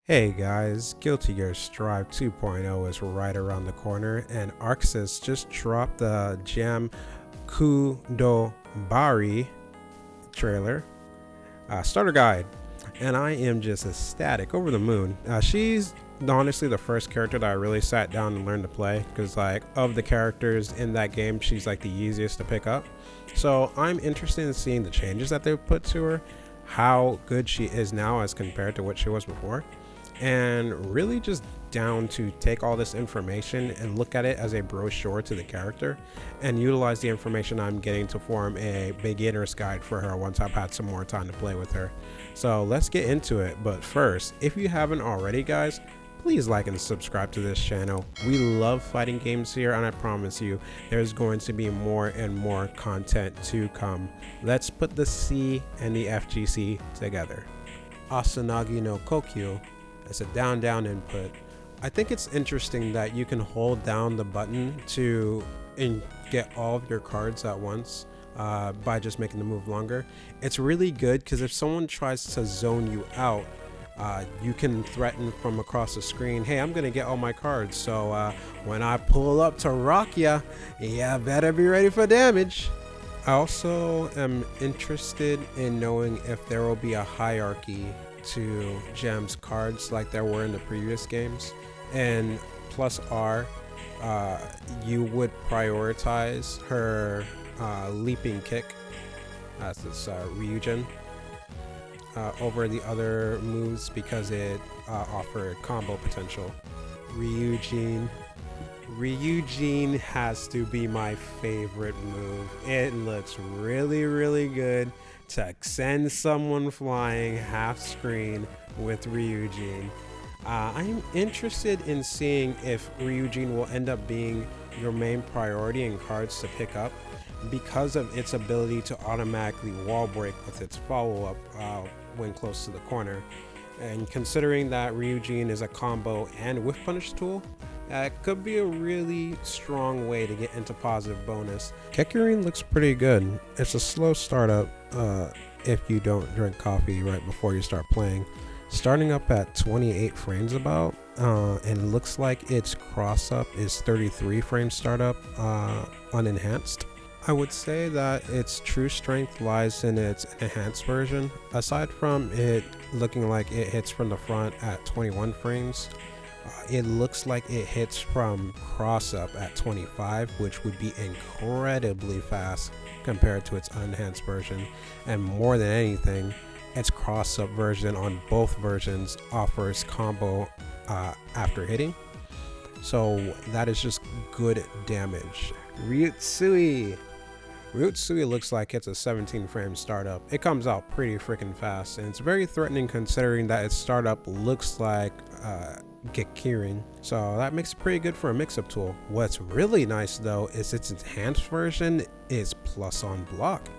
Hey guys, Guilty Gear Strive 2.0 is right around the corner, and Arcsys just dropped the Jam Kudobari trailer starter guide, and I am just ecstatic, over the moon. She's honestly the first character that I really sat down and learned to play, because like of the characters in that game, she's like the easiest to pick up. So I'm interested in seeing the changes that they've put to her, how good she is now as compared to what she was before, and really just down to take all this information and look at it as a brochure to the character and utilize the information I'm getting to form a beginner's guide for her once I've had some more time to play with her. So let's get into it, but first, if you haven't already guys, please like and subscribe to this channel. We love fighting games here, and I promise you there's going to be more and more content to come. Let's put the C and the FGC together. Asanagi no Kokyuu. It's a down input. I think it's interesting that you can hold down the button to get all of your cards at once by just making the move longer. It's really good because if someone tries to zone you out, you can threaten from across the screen, hey, I'm gonna get all my cards, so when I pull up to rock ya, yeah, better be ready for damage. I also am interested in knowing if there will be a hierarchy to Gem's cards like there were in the previous games, and plus R, you would prioritize her leaping kick, that's this Ryujin, over the other moves because it offered combo potential. Ryujin has to be my favorite move. It looks really good to send someone flying half screen with Ryujin. I'm interested in seeing if Ryujin will end up being your main priority in cards to pick up because of its ability to automatically wall break with its follow-up when close to the corner. And considering that Ryujin is a combo and whiff punish tool, it could be a really strong way to get into positive bonus. Gekirin looks pretty good. It's a slow startup if you don't drink coffee right before you start playing. Starting up at 28 frames about, and looks like its cross up is 33 frame startup unenhanced. I would say that its true strength lies in its enhanced version. Aside from it looking like it hits from the front at 21 frames, it looks like it hits from cross up at 25, which would be incredibly fast compared to its unenhanced version. And more than anything, its cross up version on both versions offers combo after hitting, so that is just good damage. Ryuutsui looks like it's a 17 frame startup. It comes out pretty freaking fast, and it's very threatening considering that its startup looks like Gekirin, so that makes it pretty good for a mix-up tool. What's really nice though is its enhanced version is plus on block.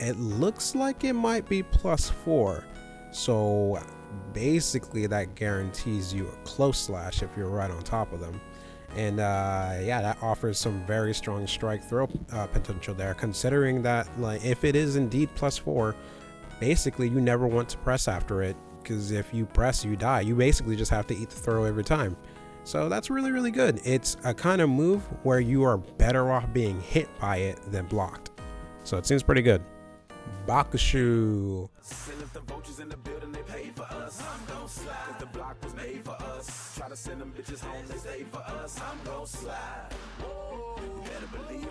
It looks like it might be +4, so basically that guarantees you a close slash if you're right on top of them. And yeah, that offers some very strong strike throw potential there, considering that like if it is indeed +4, basically you never want to press after it, because if you press you die. You basically just have to eat the throw every time. So that's really good. It's a kind of move where you are better off being hit by it than blocked, so it seems pretty good. Bakushuu.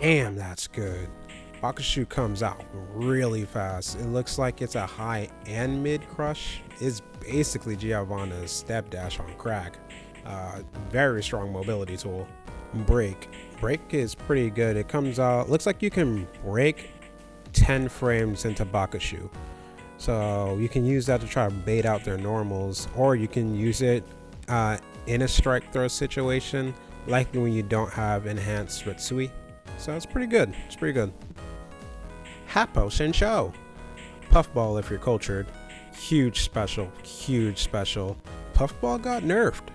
Damn, that's good. Bakushuu comes out really fast. It looks like it's a high and mid crush. It's basically Giovanna's step dash on crack. Very strong mobility tool. Break is pretty good. It comes out, looks like you can break 10 frames into Bakushuu, so you can use that to try to bait out their normals, or you can use it in a strike throw situation, likely when you don't have enhanced Ryuutsui. So it's pretty good. Hyappo Shinshou. Puffball if you're cultured. Huge special. Puffball got nerfed.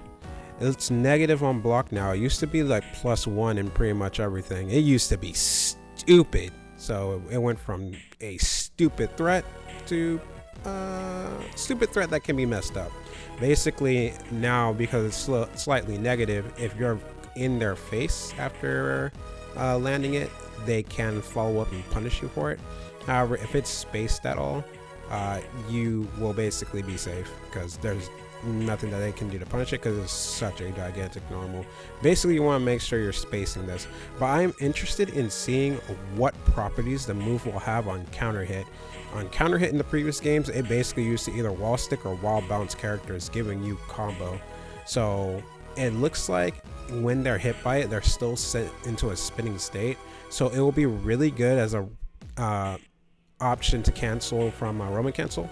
It's negative on block now. It used to be like +1 in pretty much everything. It used to be stupid. So it went from a stupid threat to stupid threat that can be messed up. Basically, now because it's slightly negative, if you're in their face after landing it, they can follow up and punish you for it. However, if it's spaced at all, you will basically be safe because there's nothing that they can do to punish it because it's such a gigantic normal. Basically, you want to make sure you're spacing this. But I'm interested in seeing what properties the move will have on counter hit. On counter hit in the previous games, it basically used to either wall stick or wall bounce characters, giving you combo. So it looks like when they're hit by it, they're still set into a spinning state. So it will be really good as a option to cancel from Roman cancel.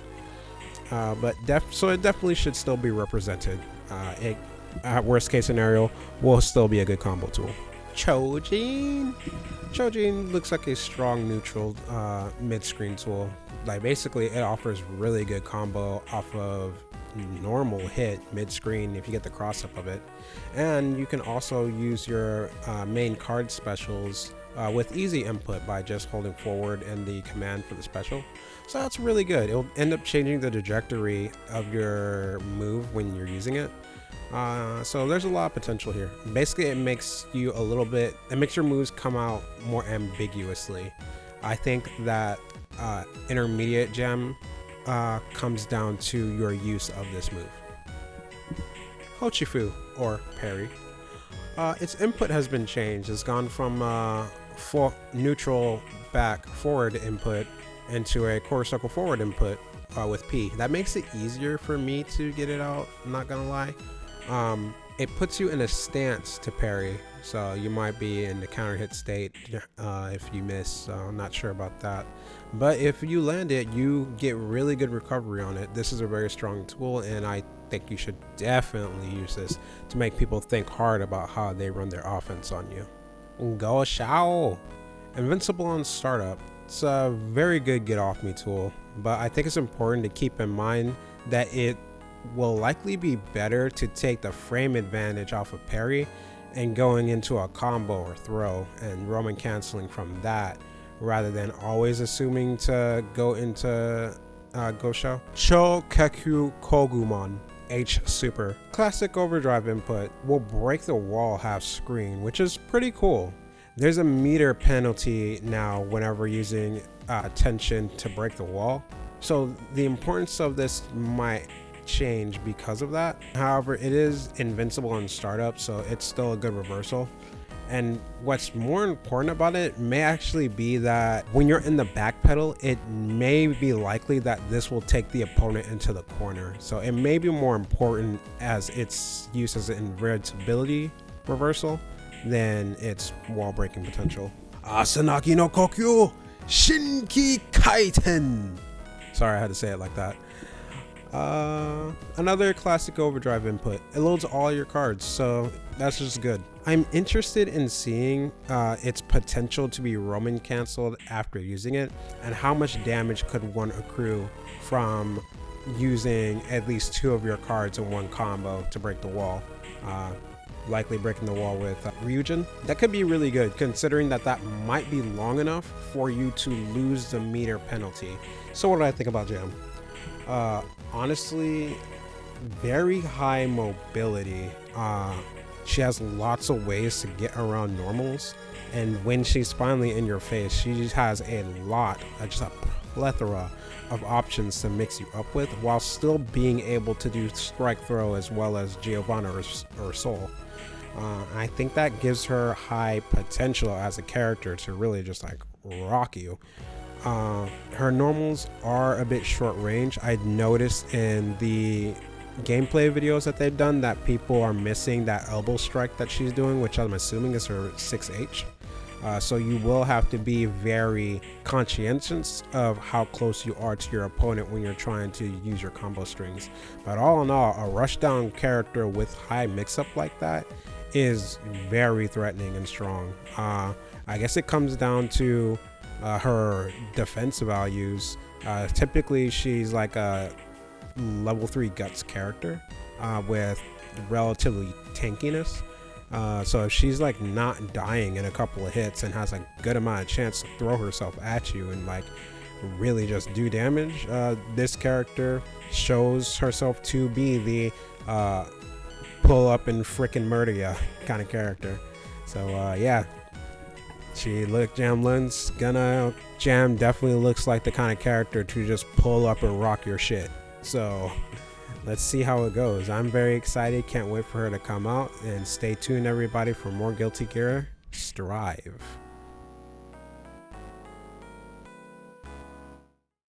But so it definitely should still be represented. At worst case scenario, will still be a good combo tool. Choujin looks like a strong neutral mid-screen tool. Like basically, it offers really good combo off of normal hit mid-screen if you get the cross up of it, and you can also use your main card specials with easy input by just holding forward and the command for the special. So that's really good. It'll end up changing the trajectory of your move when you're using it. So there's a lot of potential here. Basically, it makes you it makes your moves come out more ambiguously. I think that intermediate gem comes down to your use of this move. Hochifu, or parry. Its input has been changed. It's gone from neutral back forward input into a quarter circle forward input with P. That makes it easier for me to get it out, I'm not gonna lie. It puts you in a stance to parry, so you might be in the counter hit state if you miss, so I'm not sure about that. But if you land it, you get really good recovery on it. This is a very strong tool, and I think you should definitely use this to make people think hard about how they run their offense on you. Goushao, invincible on startup. It's a very good get off me tool, but I think it's important to keep in mind that it will likely be better to take the frame advantage off of parry and going into a combo or throw and Roman canceling from that, rather than always assuming to go into Goushao. Choukyaku Kouryumon, H super. Classic overdrive input will break the wall half screen, which is pretty cool. There's a meter penalty now whenever using tension to break the wall. So the importance of this might change because of that. However, it is invincible on startup, so it's still a good reversal. And what's more important about it may actually be that when you're in the back pedal, it may be likely that this will take the opponent into the corner. So it may be more important as its use as an invertibility reversal than its wall breaking potential. Asanagi no Kokyuu, Shinki Kaiten. Sorry, I had to say it like that. Another classic overdrive input. It loads all your cards, so that's just good. I'm interested in seeing its potential to be Roman canceled after using it, and how much damage could one accrue from using at least 2 of your cards in one combo to break the wall. Likely breaking the wall with Ryujin. That could be really good, considering that might be long enough for you to lose the meter penalty. So what do I think about Jam? Honestly, very high mobility. She has lots of ways to get around normals, and when she's finally in your face, she has a lot, just a plethora of options to mix you up with, while still being able to do strike throw as well as Giovanna or Soul. I think that gives her high potential as a character to really just like rock you. Her normals are a bit short range. I'd noticed in the gameplay videos that they've done that people are missing that elbow strike that she's doing, which I'm assuming is her 6H. So you will have to be very conscientious of how close you are to your opponent when you're trying to use your combo strings. But all in all, a rushdown character with high mix-up like that is very threatening and strong. I guess it comes down to her defense values. Typically, she's like a level 3 guts character with relatively tankiness. So if she's like not dying in a couple of hits and has a good amount of chance to throw herself at you and like really just do damage. This character shows herself to be the pull up and frickin' murder ya kind of character. So yeah, gonna jam definitely looks like the kind of character to just pull up and rock your shit. So let's see how it goes. I'm very excited, can't wait for her to come out, and stay tuned everybody for more Guilty Gear Strive.